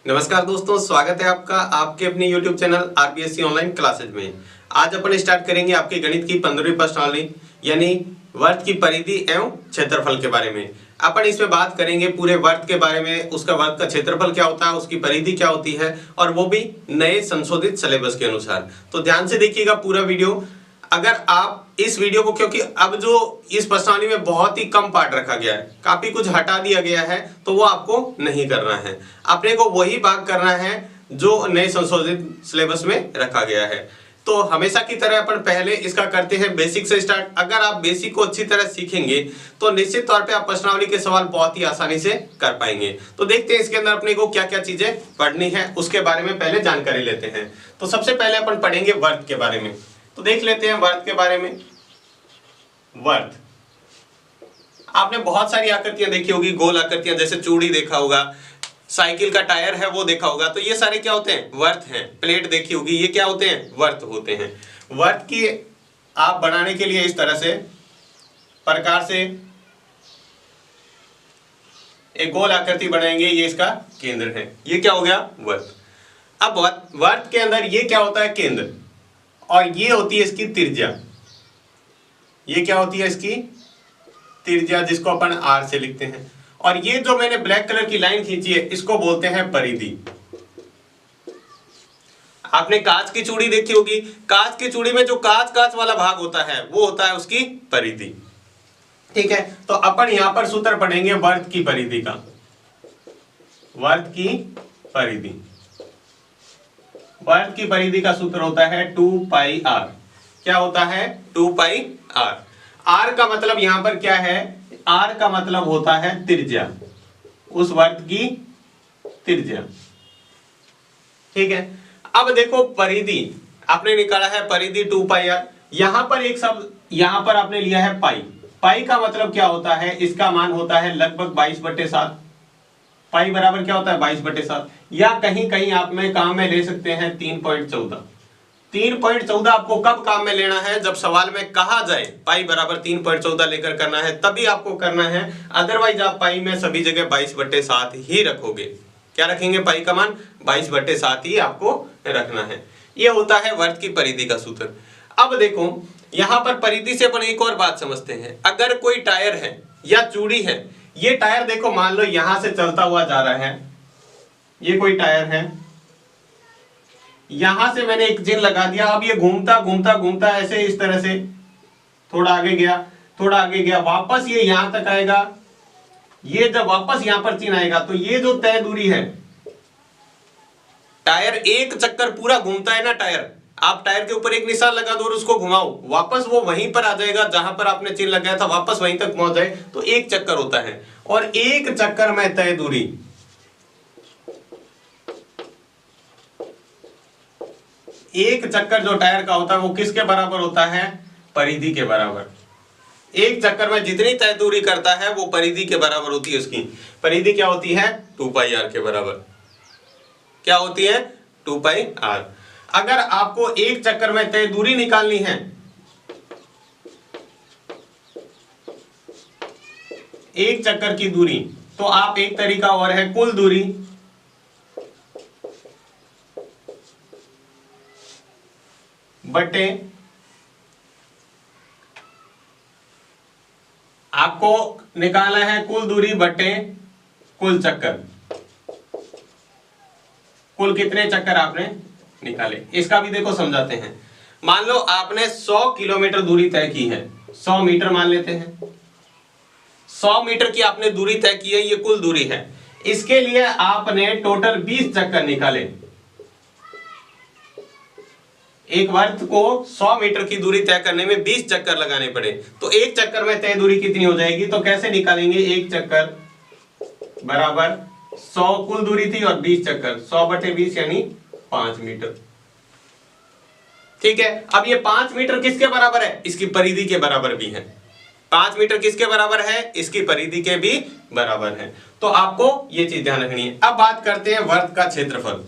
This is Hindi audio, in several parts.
नमस्कार दोस्तों, स्वागत है आपका आपके अपने YouTube channel RBSC online classes में। आज अपन स्टार्ट करेंगे आपकी गणित की 15वीं प्रश्नावली यानी वर्त की परिधि एवं क्षेत्रफल के बारे में। अपन इसमें बात करेंगे पूरे वर्त के बारे में, उसका वर्त का क्षेत्रफल क्या होता है, उसकी परिधि क्या होती है, और वो भी नए संशोधित सिलेबस के अनुसार। तो ध्यान से देखिएगा पूरा वीडियो। अगर आप इस वीडियो को, क्योंकि अब जो इस प्रश्नावली में बहुत ही कम पार्ट रखा गया है, काफी कुछ हटा दिया गया है, तो वो आपको नहीं करना है। अपने को वही भाग करना है जो नए संशोधित सिलेबस में रखा गया है। तो हमेशा की तरह अपन पहले इसका करते हैं बेसिक से स्टार्ट। अगर आप बेसिक को अच्छी तरह सीखेंगे तो निश्चित तौर पे आप प्रश्नावली के सवाल बहुत ही आसानी से कर पाएंगे। तो देखते हैं इसके अंदर अपने को क्या क्या चीजें पढ़नी है, उसके बारे में पहले जानकारी लेते हैं। तो सबसे पहले अपन पढ़ेंगे वर्त के बारे में। तो देख लेते हैं वर्त के बारे में। वर्त, आपने बहुत सारी आकृतियां देखी होगी, गोल आकृतियां, जैसे चूड़ी देखा होगा, साइकिल का टायर है वो देखा होगा। तो ये सारे क्या होते हैं? वर्त हैं। प्लेट देखी होगी, ये क्या होते हैं? वर्त होते हैं। वर्त की आप बनाने के लिए इस तरह से प्रकार से एक गोल आकृति बनाएंगे, ये इसका केंद्र है। ये क्या हो गया? वर्त। अब वर्त के अंदर ये क्या होता है? केंद्र। और ये होती है इसकी त्रिज्या। ये क्या होती है? इसकी त्रिज्या, जिसको अपन आर से लिखते हैं। और ये जो मैंने ब्लैक कलर की लाइन खींची है, इसको बोलते हैं परिधि। आपने कांच की चूड़ी देखी होगी, कांच की चूड़ी में जो कांच कांच वाला भाग होता है वो होता है उसकी परिधि। ठीक है, तो अपन यहां पर सूत्र पढ़ेंगे वर्त की परिधि का। वर्त की परिधि, वर्त की परिधि का सूत्र होता है 2 पाई आर। क्या होता है? 2 पाई आर। आर का मतलब यहां पर क्या है? आर का मतलब होता है त्रिज्या, उस वर्त की त्रिज्या। ठीक है, अब देखो परिधि आपने निकाला है, परिधि 2 पाई आर। यहां पर एक शब्द यहां पर आपने लिया है पाई। पाई का मतलब क्या होता है? इसका मान होता है लगभग 22/7। पाई बराबर क्या होता है? 22/7। या कहीं कहीं आप में काम में ले सकते हैं 3.14। 3.14 आपको कब काम में लेना है? जब सवाल में कहा जाए पाई बराबर 3.14 लेकर करना है, तभी आपको करना है। अदरवाइज आप पाई में सभी जगह 22/7 ही रखोगे। क्या रखेंगे? पाई का मान 22/7 ही आपको रखना है। यह होता है वर्त की परिधि का सूत्र। अब देखो यहां पर परिधि से अपन एक और बात समझते हैं। अगर कोई टायर है या चूड़ी है, ये टायर देखो मान लो यहां से चलता हुआ जा रहा है, ये कोई टायर है, यहां से मैंने एक चिन्ह लगा दिया। अब ये घूमता घूमता घूमता ऐसे इस तरह से थोड़ा आगे गया, थोड़ा आगे गया, वापस ये यहां तक आएगा। ये जब वापस यहां पर चिन्ह आएगा तो ये जो तय दूरी है, टायर एक चक्कर पूरा घूमता है ना टायर, आप टायर के ऊपर एक निशान लगा दो और उसको घुमाओ, वापस वो वहीं पर आ जाएगा जहां पर आपने चिन्ह लगाया था, वापस वहीं तक पहुंच जाए, तो एक चक्कर होता है। और एक चक्कर में तय दूरी, एक चक्कर जो टायर का होता है वो किसके बराबर होता है? परिधि के बराबर। एक चक्कर में जितनी तय दूरी करता है वो परिधि के बराबर होती है। उसकी परिधि क्या होती है? 2 पाई आर के बराबर। क्या होती है? 2 पाई आर। अगर आपको एक चक्कर में तय दूरी निकालनी है, एक चक्कर की दूरी, तो आप एक तरीका और है कुल दूरी बटे, आपको निकालना है कुल दूरी बटे कुल चक्कर। कुल कितने चक्कर आपने निकाले, इसका भी देखो समझाते हैं। मान लो आपने 100 किलोमीटर दूरी तय की है, 100 मीटर मान लेते हैं। 100 मीटर की आपने दूरी तय की है, ये कुल दूरी है। इसके लिए आपने टोटल 20 चक्कर निकाले। एक वर्त को 100 मीटर की दूरी तय करने में 20 चक्कर लगाने पड़े, तो एक चक्कर में तय दूरी कितनी हो जाएगी? तो कैसे निकालेंगे? एक चक्कर बराबर 100 कुल दूरी थी और 20 चक्कर, 100/20 यानी 5 मीटर। ठीक है, अब ये 5 मीटर किसके बराबर है? इसकी परिधि के बराबर भी है। 5 मीटर किसके बराबर है? इसकी परिधि के भी बराबर है। तो आपको ये चीज ध्यान रखनी है। अब बात करते हैं वर्त का क्षेत्रफल।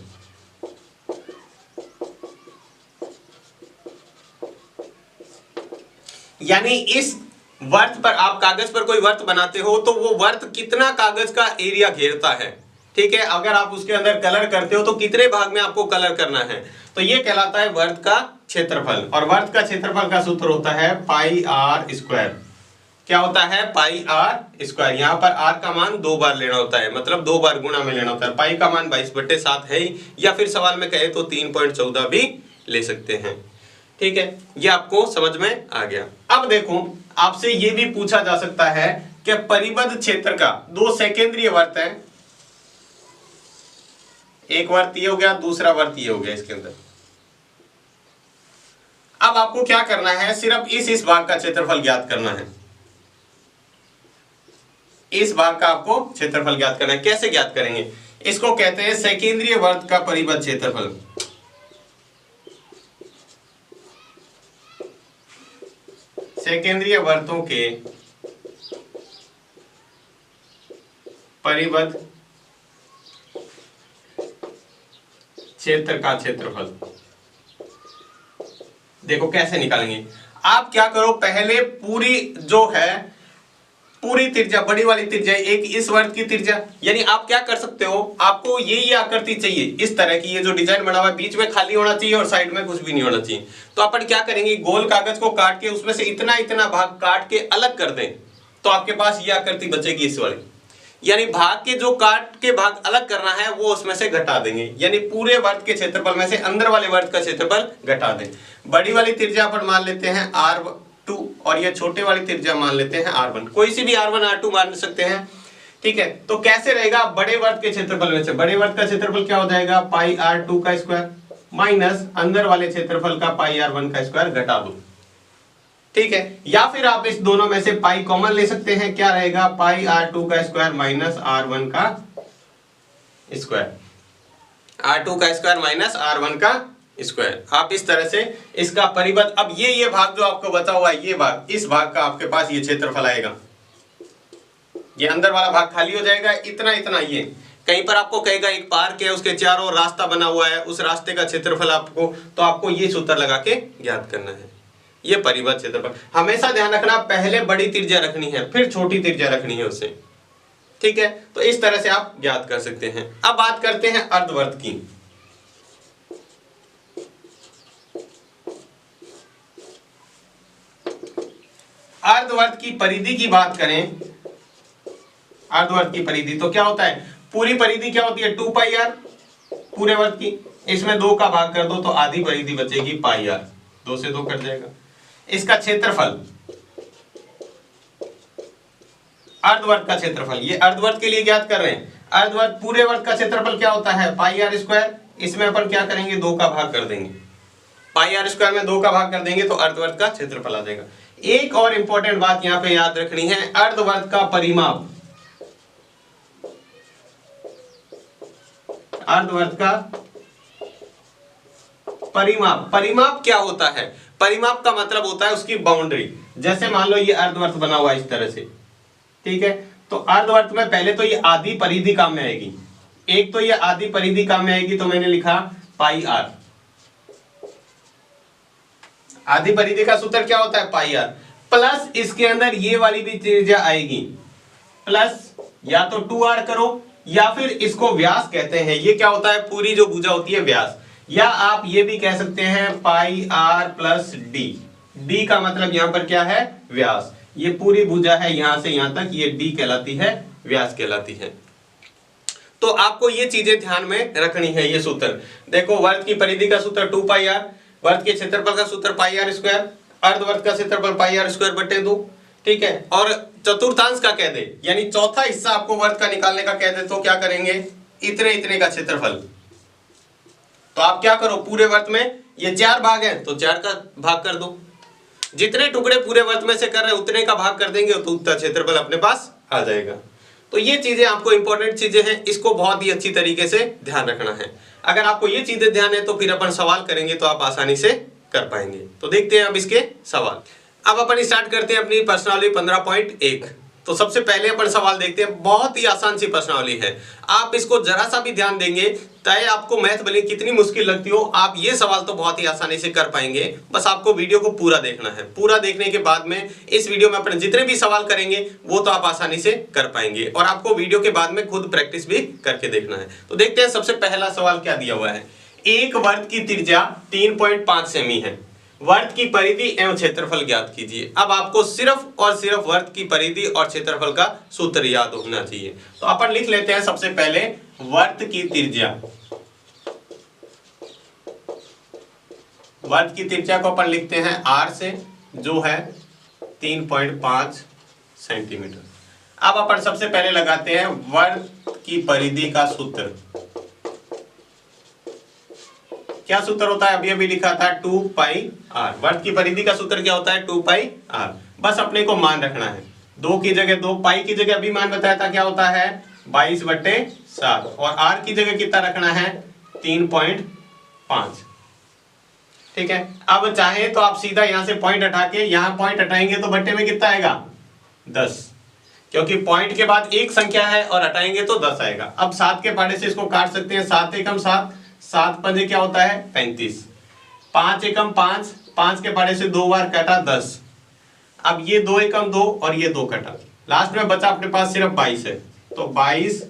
यानी इस वर्त पर आप कागज पर कोई वर्त बनाते हो तो वो वर्त कितना कागज का एरिया घेरता है, ठीक है, अगर आप उसके अंदर कलर करते हो तो कितने भाग में आपको कलर करना है, तो ये कहलाता है वर्त का क्षेत्रफल। और वर्त का क्षेत्रफल का सूत्र होता है पाई आर स्क्वायर। क्या होता है? पाई आर स्क्वायर। यहाँ पर आर का मान 2 बार लेना होता है, मतलब 2 बार गुणा में लेना होता है। पाई का मान 22/7 है, या फिर सवाल में कहे तो 3.14 भी ले सकते हैं। ठीक है, ये आपको समझ में आ गया। अब देखो, आपसे ये भी पूछा जा सकता है कि परिबद्ध क्षेत्र का 2 सेकेंद्रीय वर्त है, एक वर्त ये हो गया, दूसरा वर्त ये हो गया इसके अंदर। अब आपको क्या करना है, सिर्फ इस भाग का क्षेत्रफल ज्ञात करना है। इस भाग का आपको क्षेत्रफल ज्ञात करना है। कैसे ज्ञात करेंगे? इसको कहते हैं सेकेंद्रीय वर्त का परिबद्ध क्षेत्रफल। सेकेंद्रीय वर्तों के परिबद्ध क्षेत्र का क्षेत्रफल। देखो कैसे निकालेंगे। आप क्या करो, पहले पूरी जो है पूरी त्रिज्या, बड़ी वाली त्रिज्या, एक इस वर्त की त्रिज्या, यानी आप क्या कर सकते हो, आपको ये आकृति चाहिए इस तरह की, ये जो डिजाइन बना हुआ है बीच में खाली होना चाहिए और साइड में कुछ भी नहीं होना चाहिए। तो अपन क्या करेंगे, गोल कागज को काट के उसमें से इतना इतना भाग काट के अलग कर दें, तो आपके पास ये आकृति बचेगी इस वाली। यानी भाग के जो काट के भाग अलग करना है वो उसमें से घटा देंगे, यानी पूरे वर्त के क्षेत्रफल में से अंदर वाले वर्त का क्षेत्रफल घटा दें। बड़ी वाली त्रिज्या अपन मान लेते हैं R2 और ये छोटे वाली त्रिज्या मान लेते हैं R1। कोई सी भी R1 R2 मान सकते हैं। ठीक है, तो कैसे रहेगा, बड़े वर्त के क्षेत्रफल में से बड़े वर्त का क्षेत्रफल क्या हो जाएगा, पाई R2 का स्क्वायर माइनस अंदर वाले क्षेत्रफल का पाई R1 का स्क्वायर घटा दो। ठीक है, या फिर आप इस दोनों में से पाई कॉमन ले सकते हैं, क्या रहेगा, पाई R2 का स्क्वायर माइनस R1 का स्क्वायर, R2 का स्क्वायर माइनस R1 का स्क्वायर। आप इस तरह से इसका परिबद्ध, अब ये भाग जो आपको बचा हुआ है, ये भाग, इस भाग का आपके पास ये क्षेत्रफल आएगा। ये अंदर वाला भाग खाली हो जाएगा, इतना इतना ये कहीं पर आपको कहेगा एक पार्क है, उसके चारों रास्ता बना हुआ है, उस रास्ते का क्षेत्रफल आपको, तो आपको ये सूत्र लगा के ज्ञात करना है, ये परिबद्ध क्षेत्रफल। हमेशा ध्यान रखना, पहले बड़ी त्रिज्या रखनी है फिर छोटी त्रिज्या रखनी है उससे। ठीक है, तो इस तरह से आप ज्ञात कर सकते हैं। अब बात करते हैं अर्धवर्त की। अर्धवर्त की परिधि की बात करें, अर्धवर्त की परिधि तो क्या होता है, पूरी परिधि क्या होती है 2 पाई आर पूरे वर्त की, इसमें 2 का भाग कर दो तो आधी परिधि बचेगी पाई आर, 2 से 2 कट जाएगा। इसका क्षेत्रफल, अर्धवर्त का क्षेत्रफल, ये अर्धवर्त के लिए ज्ञात कर रहे हैं। अर्धवर्त पूरे वर्त का क्षेत्रफल क्या होता है, पाई आर स्क्वायर, इसमें अपन क्या करेंगे 2 का भाग कर देंगे, पाई आर स्क्वायर में 2 का भाग कर देंगे तो अर्धवर्त का क्षेत्रफल आ जाएगा। एक और इंपॉर्टेंट बात यहां पे याद रखनी है, अर्धवर्त का परिमाप, अर्धवर्त का परिमाप, परिमाप क्या होता है, परिमाप का मतलब होता है उसकी बाउंड्री। जैसे मान लो ये अर्धवर्त बना हुआ है इस तरह से, ठीक है, तो अर्धवर्त में पहले तो ये आधी परिधि काम में आएगी, एक तो ये आधी परिधि काम में आएगी, तो मैंने लिखा पाई आर। आधी परिधि का सूत्र क्या होता है, पाई आर, प्लस इसके अंदर ये वाली भी त्रिज्या आएगी, प्लस या तो 2r करो या फिर इसको व्यास कहते हैं। ये क्या होता है, पूरी जो भुजा होती है व्यास, या आप ये भी कह सकते हैं पाई आर प्लस डी। डी का मतलब यहां पर क्या है, व्यास। ये पूरी भुजा है यहां से यहां तक, ये डी कहलाती है, व्यास कहलाती है। तो आपको ये चीजें ध्यान में रखनी है। ये सूत्र देखो, वर्त की परिधि का सूत्र 2 पाई आर, वर्त के क्षेत्रफल का सूत्र पाई आर स्क्वायर, अर्धवर्त का क्षेत्रफल पाई आर स्क्वायर बटे 2। ठीक है, और चतुर्थांश का कह दे, यानी चौथा हिस्सा आपको वर्त का निकालने का कह दे, तो क्या करेंगे, इतने इतने का क्षेत्रफल। तो आप क्या करो, पूरे वर्त में ये 4 भाग है तो 4 का भाग कर दो, जितने टुकड़े पूरे वर्त में से कर रहे हैं उतने का भाग कर देंगे तो उतना क्षेत्रफल अपने पास आ जाएगा। तो ये चीजें आपको इंपॉर्टेंट चीजें हैं, इसको बहुत ही अच्छी तरीके से ध्यान रखना है। अगर आपको ये चीजें ध्यान है तो फिर अपन सवाल करेंगे तो आप आसानी से कर पाएंगे। तो देखते हैं अब इसके सवाल। अब अपन स्टार्ट करते हैं अपनी प्रश्नावली 15.1। तो सबसे पहले अपन सवाल देखते हैं। बहुत ही आसान सी प्रश्नावली है, आप इसको जरा सा भी ध्यान देंगे, चाहे आपको मैथ भले कितनी मुश्किल लगती हो, आप ये सवाल तो बहुत ही आसानी से कर पाएंगे। बस आपको वीडियो को पूरा देखना है। पूरा देखने के बाद में इस वीडियो में अपने जितने भी सवाल करेंगे वो तो आप आसानी से कर पाएंगे, और आपको वीडियो के बाद में खुद प्रैक्टिस भी करके देखना है। तो देखते हैं सबसे पहला सवाल क्या दिया हुआ है। एक वर्ग की त्रिज्या 3.5 सेमी है, वर्ग की परिधि एवं क्षेत्रफल ज्ञात कीजिए। अब आपको सिर्फ और सिर्फ वर्ग की परिधि और क्षेत्रफल का सूत्र याद होना चाहिए। तो अपन लिख लेते हैं सबसे पहले वर्ग की त्रिज्या। वर्ग की त्रिज्या को अपन लिखते हैं r से, जो है 3.5 सेंटीमीटर। अब अपन सबसे पहले लगाते हैं वर्ग की परिधि का सूत्र। क्या सूत्र होता है, अभी अभी लिखा था 2 पाई r। वर्ग की परिधि का सूत्र क्या होता है, 2 पाई r। बस अपने को मान रखना है, 2 की जगह 2, पाई की जगह अभी मान बताया था क्या होता है 22/7, और r की जगह कितना रखना है 3.5। ठीक है। अब चाहे तो आप सीधा यहां से पॉइंट हटा के यहां पॉइंट हटाएंगे तो बट्टे में कितना आएगा 10, क्योंकि पॉइंट के बाद एक संख्या है और हटाएंगे तो 10 आएगा। अब 7 के पाड़े से इसको काट सकते हैं, 7 एकम 7, 7 पंजे क्या होता है 35, 5 एकम 5, 5 के पाड़े से 2 बार काटा 10। अब ये 2 एकम 2 और ये 2 कटा, लास्ट में बचा अपने पास सिर्फ 22 है, तो 22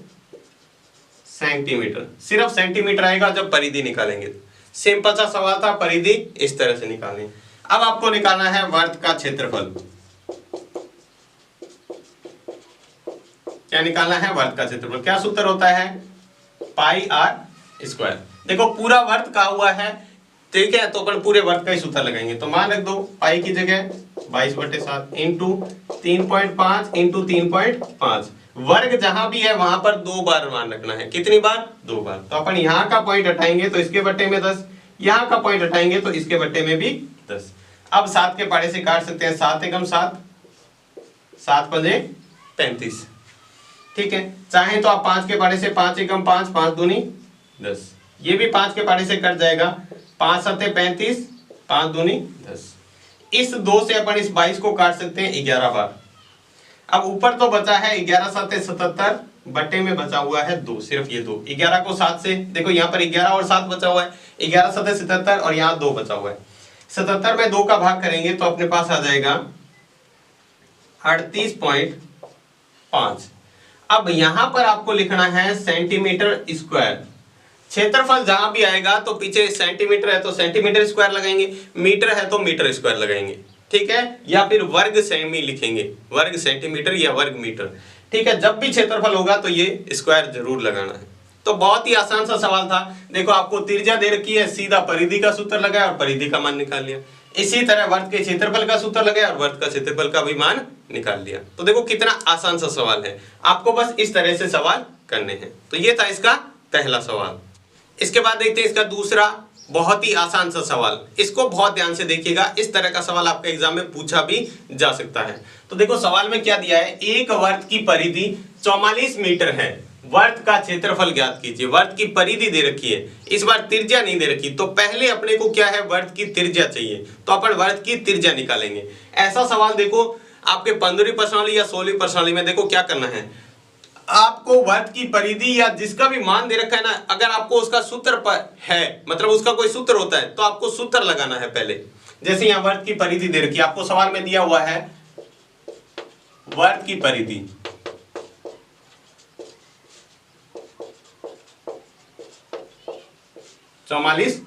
सेंटीमीटर। सिर्फ सेंटीमीटर आएगा जब परिधि निकालेंगे। सिंपल सा सवाल था, परिधि इस तरह से निकालनी। अब आपको निकालना है वर्ग का क्षेत्रफल। क्या निकालना है, वर्ग का क्षेत्रफल। क्या सूत्र होता है, पाई r स्क्वायर। देखो पूरा वर्ग कहा हुआ है, ठीक है, तो अपन पूरे वर्ग का ही सूत्र लगाएंगे। तो मान रख दो पाई की जगह 22/7 इंटू 3.5 इंटू 3.5। वर्ग जहां भी है वहां पर 2 बार मान रखना है। कितनी बार, 2 बार। तो अपन यहाँ का पॉइंट हटाएंगे तो इसके बट्टे में 10, यहाँ का पॉइंट हटाएंगे तो इसके बट्टे में भी 10। अब 7 के पाड़े से काट सकते हैं, 7 एकम 7, 7 पंजे 35। ठीक है। चाहे तो आप 5 के पाड़े से 5 एकम 5, 5 दूनी 10, ये भी 5 के पाड़े से कट जाएगा, 5 सत्ते 35, 5 दूनी 10। इस 2 से अपन इस 22 को काट सकते हैं 11 बार। अब ऊपर तो बचा है 11 सत्ते 77, बट्टे में बचा हुआ है 2, सिर्फ ये 2। 11 को 7 से, देखो यहाँ पर 11 और 7 बचा हुआ है, 11 सत्ते 77 और यहाँ 2 बचा हुआ है। 77 में 2 का भाग करेंगे तो अपने पास आ जाएगा 38.5। अब यहां पर आपको लिखना है सेंटीमीटर स्क्वायर। क्षेत्रफल जहां भी आएगा तो पीछे सेंटीमीटर है तो सेंटीमीटर स्क्वायर लगाएंगे, मीटर है तो मीटर स्क्वायर लगाएंगे। ठीक है, या फिर वर्ग सेमी लिखेंगे, वर्ग सेंटीमीटर या वर्ग मीटर। ठीक है, जब भी क्षेत्रफल होगा तो ये स्क्वायर जरूर लगाना है। तो बहुत ही आसान सा सवाल था। देखो आपको त्रिज्या दे रखी है, सीधा परिधि का सूत्र लगाया और परिधि का मान निकाल लिया। इसी तरह वर्ग के क्षेत्रफल का सूत्र लगाया और वर्ग का क्षेत्रफल का भी मान निकाल लिया। तो देखो कितना आसान सा सवाल है, आपको बस इस तरह से सवाल करने हैं। तो ये था इसका पहला सवाल। इसके बाद देखते हैं इसका दूसरा बहुत ही आसान सा सवाल। इसको बहुत ध्यान से देखिएगा, इस तरह का सवाल आपके एग्जाम में पूछा भी जा सकता है। तो देखो सवाल में क्या दिया है, एक वर्ग की परिधि 44 मीटर है, वर्ग का क्षेत्रफल ज्ञात कीजिए। वर्ग की परिधि दे रखी है, इस बार त्रिज्या नहीं दे रखी, तो पहले अपने को क्या है वर्ग की त्रिज्या चाहिए, तो अपन वर्ग की त्रिज्या निकालेंगे। ऐसा सवाल देखो आपके 15वीं प्रश्नावली या 16वीं प्रश्नावली में देखो क्या करना है, आपको वर्ग की परिधि या जिसका भी मान दे रखा है ना, अगर आपको उसका सूत्र पर है, मतलब उसका कोई सूत्र होता है तो आपको सूत्र लगाना है पहले। जैसे यहाँ वर्ग की परिधि दे रखी है, आपको सवाल में दिया हुआ है वर्ग की परिधि 44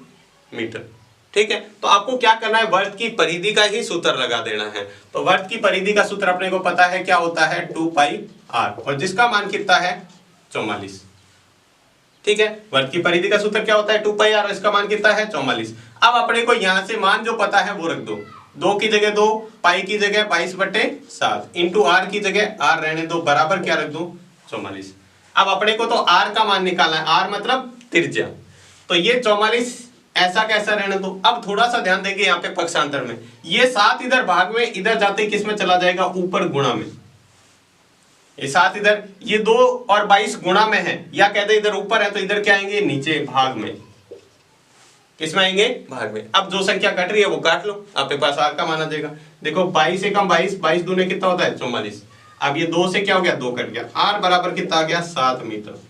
मीटर। ठीक है, तो आपको क्या करना है, वर्ग की परिधि का ही सूत्र लगा देना है। तो वर्ग की परिधि का सूत्र अपने को पता है क्या होता है 2 पाई r, और जिसका मान कितना है 44। ठीक है, वर्ग की परिधि का सूत्र क्या होता है 2 पाई r, और इसका मान कितना है 44। अब अपने को यहां से मान जो पता है वो रख दो, 2 की जगह 2, पाई की जगह 22/7 इंटू r की जगह r रहने दो, बराबर क्या रख दो 44। अब अपने को तो r का मान निकालना है, r मतलब त्रिज्या, तो ये 44 ऐसा कैसा रहने दो। अब थोड़ा सा ध्यान देंगे यहाँ पे पक्षांतर में, ये 7 इधर भाग में, इधर जाते किस में चला जाएगा ऊपर गुणा में। ये 7 इधर, ये 2 और 22 गुणा में है, या कहते इधर ऊपर है तो इधर क्या आएंगे नीचे भाग में। किस में आएंगे भाग में। अब जो संख्या कट रही है वो काट लो, आपके पास r का मान आ जाएगा। देखो 22 एकम 22, 22 दूने कितना होता है 44। अब ये 2 से क्या हो गया, 2 कट गया, आर बराबर कितना आ गया 7 मीटर।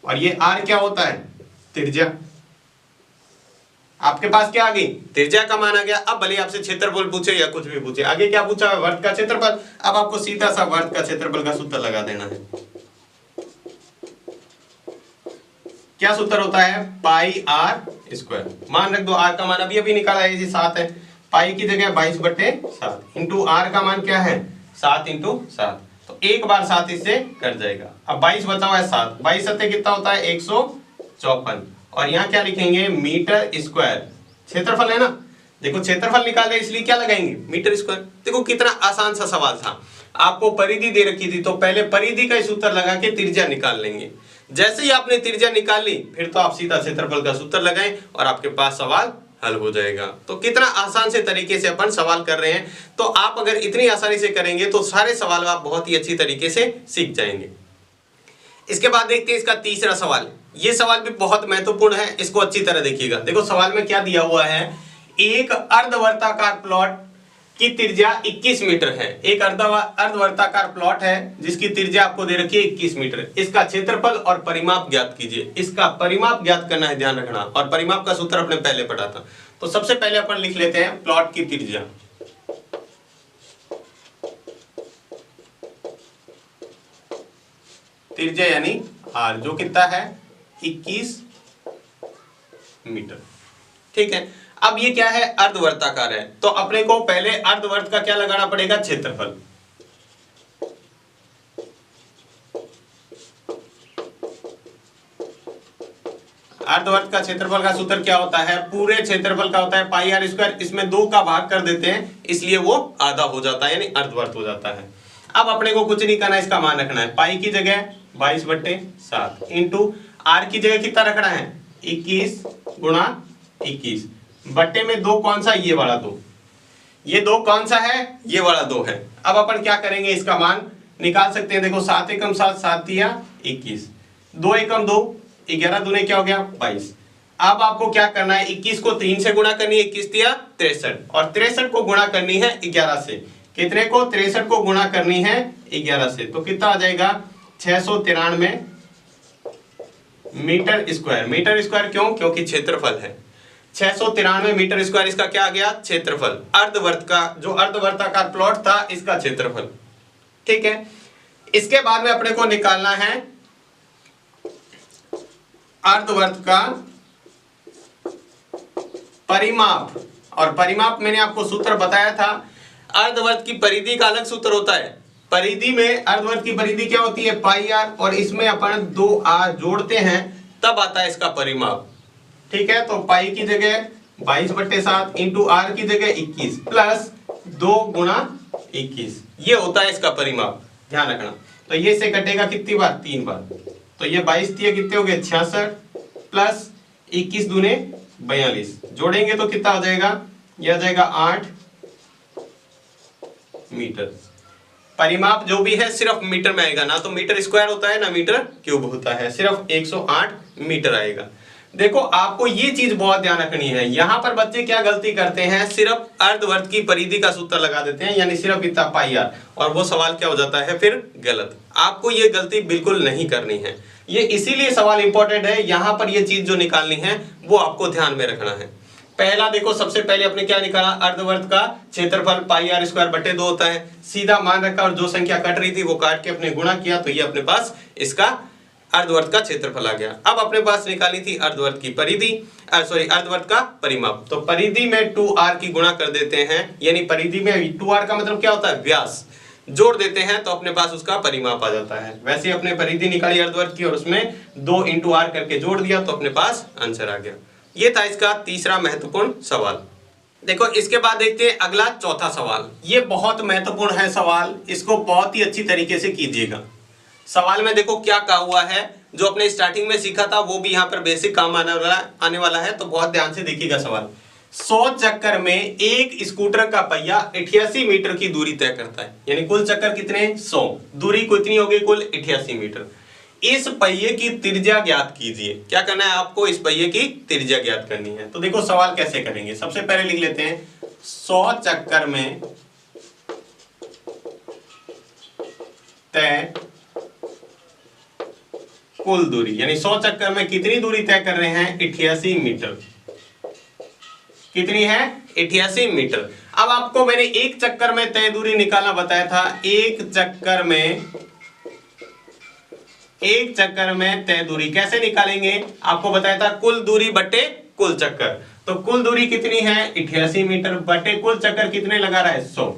और ये आर क्या होता है, त्रिज्या। आपके पास क्या आ गई, त्रिज्या का मान आ गया। अब भले आपसे क्षेत्रफल पूछे या कुछ भी पूछे, आगे क्या पूछा है, वर्त का क्षेत्रफल। अब आपको सीधा सा वर्त का क्षेत्रफल का सूत्र लगा देना है। क्या सूत्र होता है, पाई आर स्क्वायर। मान रख दो, आर का मान अभी अभी निकाला है जी 7 है, पाई की जगह 22/7 इंटू आर का मान क्या है 7 इंटू 7, तो एक बार 7 इससे कट जाएगा। अब 22 बचा हुआ है 7, 22 सत्ते कितना होता है 154। और यहाँ क्या लिखेंगे, मीटर स्क्वायर, क्षेत्रफल है ना। देखो क्षेत्रफल निकाले इसलिए क्या लगाएंगे, मीटर स्क्वायर। देखो कितना आसान सा सवाल था। आपको परिधि दे रखी थी तो पहले परिधि का सूत्र लगा के त्रिज्या निकाल लेंगे। जैसे ही आपने त्रिज्या निकाल ली फिर तो आप सीधा क्षेत्रफल का सूत्र लगाएं और आपके पास सवाल हल हो जाएगा। तो कितना आसान से तरीके से अपन सवाल कर रहे हैं। तो आप अगर इतनी आसानी से करेंगे तो सारे सवाल आप बहुत ही अच्छी तरीके से सीख जाएंगे। इसके बाद देखते हैं इसका तीसरा सवाल। ये सवाल भी बहुत महत्वपूर्ण है, इसको अच्छी तरह देखिएगा। देखो सवाल में क्या दिया हुआ है, एक अर्धवर्ताकार प्लॉट की त्रिज्या 21 मीटर है। एक अर्धवर्ताकार प्लॉट है जिसकी त्रिज्या आपको दे रखी है 21 मीटर। इसका क्षेत्रफल और परिमाप ज्ञात कीजिए। इसका परिमाप ज्ञात करना है, ध्यान रखना। और परिमाप का सूत्र अपने पहले पढ़ा था। तो सबसे पहले अपन लिख लेते हैं प्लॉट की त्रिज्या। त्रिज्या यानी आर, जो कितना है 21 मीटर। ठीक है, अब ये क्या है, अर्धवर्ताकार है, तो अपने को पहले अर्धवर्त का क्या लगाना पड़ेगा, क्षेत्रफल। अर्धवर्त का क्षेत्रफल का सूत्र क्या होता है, पूरे क्षेत्रफल का होता है पाई आर स्क्वायर। इसमें 2 का भाग कर देते हैं इसलिए वो आधा हो जाता है, यानी अर्धवर्त हो जाता है। अब अपने को कुछ नहीं करना, इसका मान रखना है। पाई की जगह 22/7 इंटू आर की जगह कितना रखना है 21 गुणा 21 बट्टे में 2 कौन सा, ये वाला 2। ये 2 कौन सा है, ये वाला 2 है। अब अपन क्या करेंगे, इसका मान निकाल सकते हैं। देखो 7 एकम 7, 7 तिया 21, 2 एकम 2, 11 दूने क्या हो गया 22। अब आपको क्या करना है, 21 को 3 से गुणा करनी है, 21 तिया 63, और 63 को गुणा करनी है 11 से। कितने को, 63 को गुणा करनी है 11 से, तो कितना आ जाएगा 693 मीटर स्क्वायर। मीटर स्क्वायर क्यों, क्योंकि क्षेत्रफल है। 693 मीटर स्क्वायर इसका क्या आ गया, क्षेत्रफल। अर्धवर्त का, जो अर्धवर्ताकार प्लॉट था इसका क्षेत्रफल। ठीक है, इसके बाद में अपने को निकालना है अर्धवर्त का परिमाप। और परिमाप मैंने आपको सूत्र बताया था। अर्धवर्त की परिधि का अलग सूत्र होता है। परिधि में, अर्धवर्त की परिधि क्या होती है पाई आर, और इसमें अपन 2 आर जोड़ते हैं तब आता है इसका परिमाप। ठीक है, तो पाई की जगह 22/7 इंटू आर की जगह 21 प्लस 2 गुणा 21, ये होता है इसका परिमाप, ध्यान रखना। तो ये से कटेगा कितनी बार, 3 बार। तो ये 22 तिया कितने हो गए 66 प्लस 21 दूने 42, जोड़ेंगे तो कितना हो जाएगा, यह आ जाएगा 8 मीटर। परिमाप जो भी है सिर्फ मीटर में आएगा, ना तो मीटर स्क्वायर होता है ना मीटर क्यूब होता है, सिर्फ 108 मीटर आएगा। देखो आपको ये चीज बहुत ध्यान रखनी है। यहाँ पर बच्चे क्या गलती करते हैं, सिर्फ अर्धवर्त की परिधि का सूत्र लगा देते हैं, यानी सिर्फ इतना पाई आर, और वो सवाल क्या हो जाता है फिर गलत। आपको ये गलती बिल्कुल नहीं करनी है। ये इसीलिए सवाल इंपॉर्टेंट है, यहाँ पर ये चीज जो निकालनी है वो आपको ध्यान में रखना है। पहला देखो, सबसे पहले अपने क्या निकाला, अर्धवर्त का क्षेत्रफल पाई आर स्क्वायर बटे 2 होता है। सीधा मान रखा और जो संख्या कट रही थी वो काट के अपने गुणा किया, तो ये अपने पास इसका अर्धवर्त का क्षेत्रफल आ गया। अब अपने पास निकाली थी अर्धवर्त की परिधि, अर्धवर्त का परिमाप। तो परिधि में 2r की गुणा कर देते हैं, यानी परिधि में 2r का मतलब क्या होता है, व्यास, जोड़ देते हैं तो अपने पास उसका परिमाप आ जाता है। वैसे अपने परिधि निकाली अर्धवर्त की और उसमें 2 × r करके जोड़ दिया तो अपने पास आंसर आ गया। ये था इसका तीसरा महत्वपूर्ण सवाल। देखो इसके बाद देखते हैं अगला चौथा सवाल। ये बहुत महत्वपूर्ण है सवाल, इसको बहुत ही अच्छी तरीके से कीजिएगा। सवाल में देखो क्या कहा हुआ है, जो अपने स्टार्टिंग में सीखा था वो भी यहाँ पर बेसिक काम आने वाला है, तो बहुत ध्यान से देखिएगा सवाल। 100 चक्कर में एक स्कूटर का पहिया 88 मीटर की दूरी तय करता है, यानी कुल चक्कर कितने 100, दूरी कितनी हो गई कुल 88 मीटर। इस पहिए की त्रिज्या ज्ञात कीजिए। क्या करना है आपको, इस पहिए की त्रिज्या ज्ञात करनी है। तो देखो सवाल कैसे करेंगे, सबसे पहले लिख लेते हैं 100 चक्कर में तय कुल दूरी, यानी 100 चक्कर में कितनी दूरी तय कर रहे हैं? 88 मीटर। कितनी है? 88 मीटर। अब आपको मैंने एक चक्कर में तय दूरी निकालना बताया था। एक चक्कर में तय दूरी कैसे निकालेंगे? आपको बताया था कुल दूरी बटे कुल चक्कर। तो कुल दूरी कितनी है? 88 मीटर बटे कुल चक्कर कितने लगा रहा है? 100।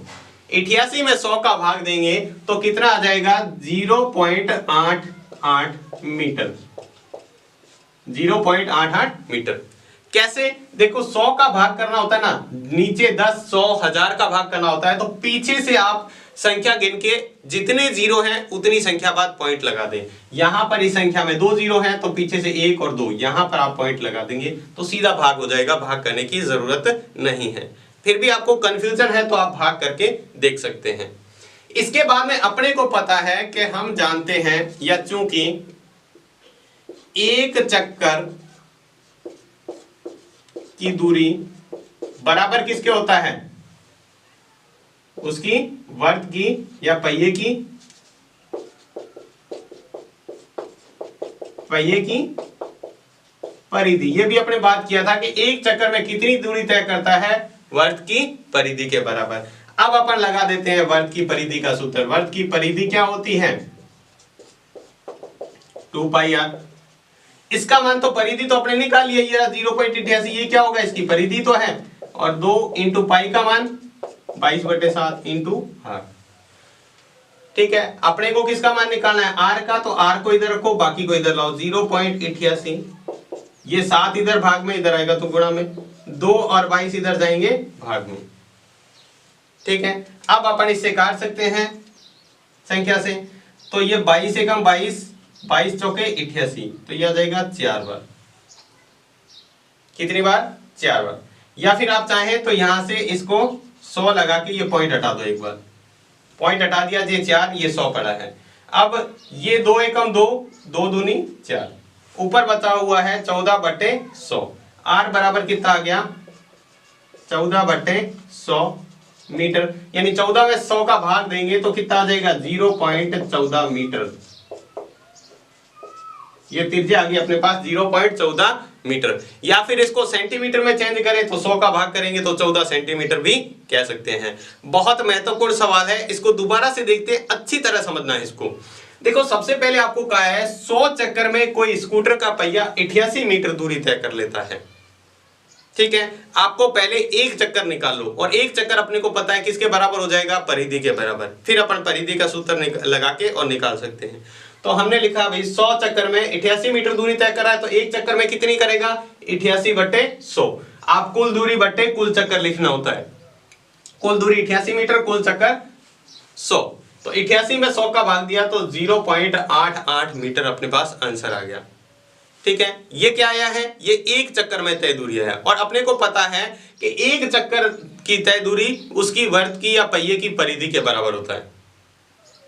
88 में 100 का भाग देंगे तो कितना आ जाएगा? 0.88 मीटर। 0.88 मीटर। कैसे? देखो 100 का भाग करना होता है ना, नीचे 10, 100, 1000 का भाग करना होता है, तो पीछे से आप संख्या गिन के जितने जीरो हैं उतनी संख्या बाद पॉइंट लगा दें। यहां पर इस संख्या में 2 जीरो हैं तो पीछे से 1 और 2 यहां पर आप पॉइंट लगा देंगे तो सीधा भाग हो जाएगा, भाग करने की जरूरत नहीं है। फिर भी आपको कंफ्यूजन है तो आप भाग करके देख सकते हैं। इसके बाद में अपने को पता है कि हम जानते हैं, या चूंकि एक चक्कर की दूरी बराबर किसके होता है? उसकी वर्त की या पहिए की परिधि। ये भी अपने बात किया था कि एक चक्कर में कितनी दूरी तय करता है? वर्त की परिधि के बराबर। अब अपन लगा देते हैं वर्त की परिधि का सूत्र। वर्त की परिधि क्या होती है? 2πr। इसका मान तो परिधि तो अपने निकाल लिया, ये 0.88, ये क्या होगा? इसकी परिधि तो है। और 2 इंटू पाई का मान 22/7 इंटू r। ठीक है, अपने को किसका मान निकालना है? r का। तो r को इधर रखो, बाकी को इधर लाओ। 0.88, ये 7 इधर भाग में, इधर आएगा तो गुणा में, 2 और 22 इधर जाएंगे भाग में। ठीक है, अब अपन इससे काट सकते हैं संख्या से। तो ये 22 से कम 22, 22 चौके 88, तो यह आ जाएगा 4 बार। कितनी बार? 4 बार। या फिर आप चाहें तो यहां से इसको 100 लगा के ये पॉइंट हटा दो। एक बार पॉइंट हटा दिया, ये 4, ये 100 पड़ा है। अब ये 2 एकम 2, 2 दूनी 4, ऊपर बचा हुआ है 14/100। r बराबर कितना आ गया? 14/100 मीटर। यानी 14 में 100 का भाग देंगे तो कितना आ जाएगा? 0.14 मीटर। ये त्रिज्या आ गई अपने पास 0.14 मीटर। या फिर इसको सेंटीमीटर में चेंज करें तो 100 का भाग करेंगे तो 14 सेंटीमीटर भी कह सकते हैं। बहुत महत्वपूर्ण सवाल है, इसको दोबारा से देखते हैं, अच्छी तरह समझना है इसको। देखो सबसे पहले आपको कहा है 100 चक्कर में कोई स्कूटर का पहिया 88 मीटर दूरी तय कर लेता है। ठीक है, आपको पहले एक चक्कर निकाल लो, और एक चक्कर अपने को पता है किसके बराबर हो जाएगा? परिधि के बराबर। फिर अपन परिधि का सूत्र लगा के और निकाल सकते हैं। तो हमने लिखा भाई 100 चक्कर में 88 मीटर दूरी तय कर रहा है, तो एक चक्कर में कितनी करेगा? 88/100। आप कुल दूरी बटे कुल चक्कर लिखना होता है। कुल दूरी 88 मीटर, कुल चक्कर 100। तो 88 में 100 का भाग दिया तो 0.88 मीटर अपने पास आंसर आ गया। ठीक है, ये क्या आया है? ये एक चक्कर में तय दूरी है। और अपने को पता है कि एक चक्कर की तय दूरी उसकी वर्त की या पहिए की परिधि के बराबर होता है।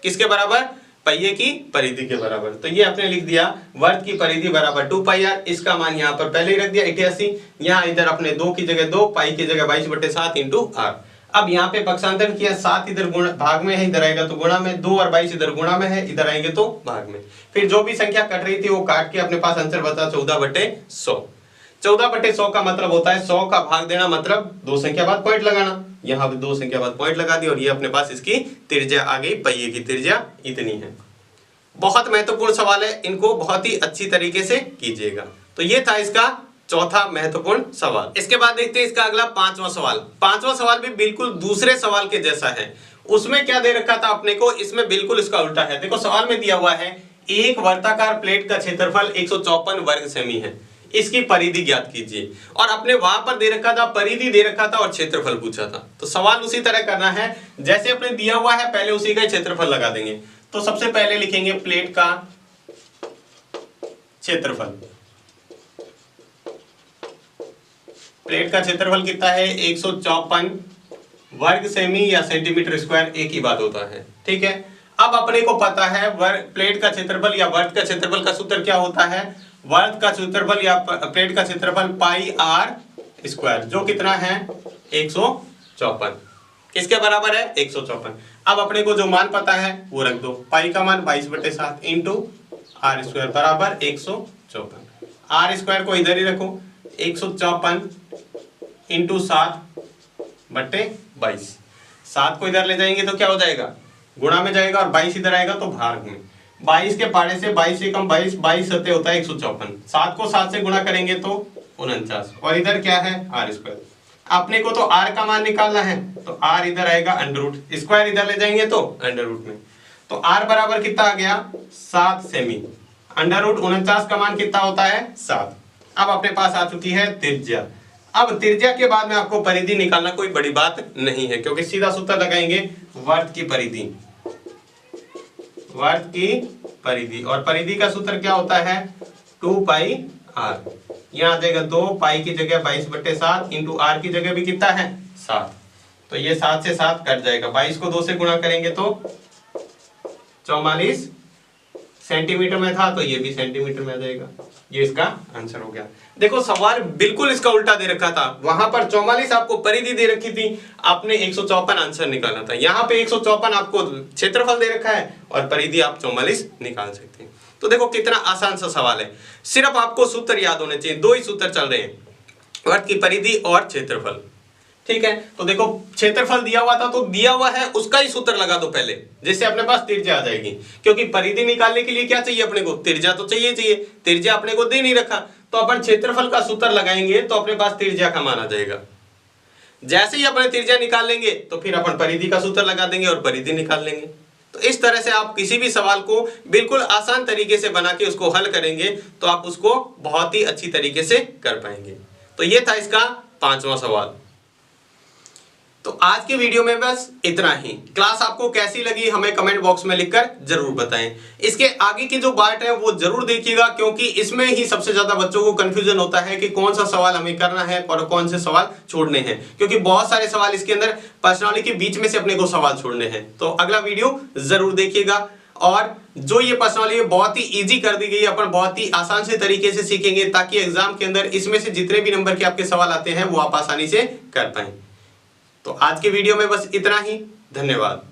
किसके बराबर? पहिए की परिधि के बराबर। तो ये आपने लिख दिया वर्त की परिधि बराबर 2πr। इसका मान यहाँ पर पहले ही रख दिया 88। यहाँ इधर अपने 2 की जगह 2, पाई की जगह 22/7 इंटू r। अब यहाँ पे पक्षांतर किया, 7 इधर गुणा भाग में है, इधर आएगा तो गुणा में, 2 और 22 इधर गुणा में है, इधर आएंगे तो भाग में। फिर जो भी संख्या कट रही थी वो काट के अपने पास आंसर बता 14/100। 14/100 का मतलब होता है 100 का भाग देना, मतलब 2 संख्या बाद पॉइंट लगाना। यहाँ पे 2 संख्या बाद पॉइंट लगा दी और ये अपने पास इसकी त्रिज्या आ गई। पहिए की त्रिज्या इतनी है। बहुत महत्वपूर्ण सवाल है, इनको बहुत ही अच्छी तरीके से कीजिएगा। तो ये था इसका चौथा महत्वपूर्ण सवाल। इसके बाद देखते हैं इसका अगला 5वां सवाल। 5वां सवाल भी बिल्कुल दूसरे सवाल के जैसा है। उसमें क्या दे रखा था अपने को, इसमें बिल्कुल इसका उल्टा है। देखो सवाल में दिया हुआ है एक वर्ताकार प्लेट का क्षेत्रफल 154 वर्ग सेमी है, इसकी परिधि ज्ञात कीजिए। और अपने वहां पर दे रखा था, परिधि दे रखा था और क्षेत्रफल पूछा था। तो सवाल उसी तरह करना है जैसे अपने दिया हुआ है, पहले उसी का क्षेत्रफल लगा देंगे। तो सबसे पहले लिखेंगे प्लेट का क्षेत्रफल। प्लेट का क्षेत्रफल कितना है? 154 वर्ग सेमी या सेंटीमीटर स्क्वायर, एक ही बात होता है। ठीक है, अब अपने को पता है प्लेट का क्षेत्रफल या वर्ग का क्षेत्रफल का सूत्र क्या होता है? वर्ग का क्षेत्रफल या प्लेट का क्षेत्रफल पाई r स्क्वायर, जो कितना है? 154। किसके बराबर है 154। अब अपने को जो मान पता है वो रख दो, पाई का मान 22/7 इंटू आर स्क्वायर बराबर 154। आर स्क्वायर को इधर ही रखो, 154 इंटू 7/22। 7 को इधर ले जाएंगे तो क्या हो जाएगा, गुणा में जाएगा, और 22 इधर आएगा तो भाग में। 22 के पाड़े से 22 से कम 22, 22 सत्ते होता है 154। 7 को 7 से गुणा करेंगे तो 49, और इधर क्या है आर स्क्वायर। अपने को तो आर का मान निकालना है, तो आर इधर आएगा अंडर रूट, स्क्वायर इधर ले जाएंगे तो अंडर रूट में। तो आर बराबर कितना आ गया 7 सेमी। अंडर रूट 49 का मान कितना होता है 7। अब अपने पास आ चुकी है त्रिज्या। अब त्रिज्या के बाद में आपको परिधि निकालना कोई बड़ी बात नहीं है, क्योंकि सीधा सूत्र लगाएंगे वर्त की परिधि। वर्त की परिधि, और परिधि का सूत्र क्या होता है 2 पाई आर। यहाँ आ जाएगा 2 पाई की जगह 22/7 इंटू आर की जगह भी कितना है 7। तो ये 7 से 7 कट जाएगा, 22 को 2 से गुणा करेंगे तो 44 सेंटीमीटर में था, तो ये भी सेंटीमीटर में आ जाएगा। ये इसका आंसर हो गया। देखो सवाल बिल्कुल इसका उल्टा दे रखा था, वहां पर 44 आपको परिधि दे रखी थी, आपने 154 आंसर निकालना था। यहाँ पे 154 आपको क्षेत्रफल दे रखा है और परिधि आप 44 निकाल सकते हैं। तो देखो कितना आसान सा सवाल है, सिर्फ आपको सूत्र याद होने चाहिए। 2 ही सूत्र चल रहे हैं, वर्त की परिधि और क्षेत्रफल। ठीक है, तो देखो क्षेत्रफल दिया हुआ था तो दिया हुआ है उसका ही सूत्र लगा दो पहले, जिससे अपने पास त्रिज्या आ जाएगी। क्योंकि परिधि निकालने के लिए क्या चाहिए अपने को, त्रिज्या तो चाहिए। त्रिज्या अपने को दे नहीं रखा, तो अपन क्षेत्रफल का सूत्र लगाएंगे तो अपने पास त्रिज्या का मान आ जाएगा। जैसे ही अपने त्रिज्या निकाल लेंगे तो फिर अपन परिधि का सूत्र लगा देंगे और परिधि निकाल लेंगे। तो इस तरह से आप किसी भी सवाल को बिल्कुल आसान तरीके से बना के उसको हल करेंगे तो आप उसको बहुत ही अच्छी तरीके से कर पाएंगे। तो ये था इसका 5वां सवाल। तो आज की वीडियो में बस इतना ही। क्लास आपको कैसी लगी हमें कमेंट बॉक्स में लिखकर जरूर बताएं। इसके आगे की जो पार्ट है वो जरूर देखिएगा, क्योंकि इसमें ही सबसे ज्यादा बच्चों को कंफ्यूजन होता है कि कौन सा सवाल हमें करना है और कौन से सवाल छोड़ने हैं, क्योंकि बहुत सारे सवाल इसके अंदर प्रश्नावली के बीच में से अपने को सवाल छोड़ने हैं। तो अगला वीडियो जरूर देखिएगा। और जो ये प्रश्नावली है बहुत ही इजी कर दी गई है, अपन बहुत ही आसान से तरीके से सीखेंगे, ताकि एग्जाम के अंदर इसमें से जितने भी नंबर के आपके सवाल आते हैं वो आप आसानी से कर पाएं। तो आज के वीडियो में बस इतना ही। धन्यवाद।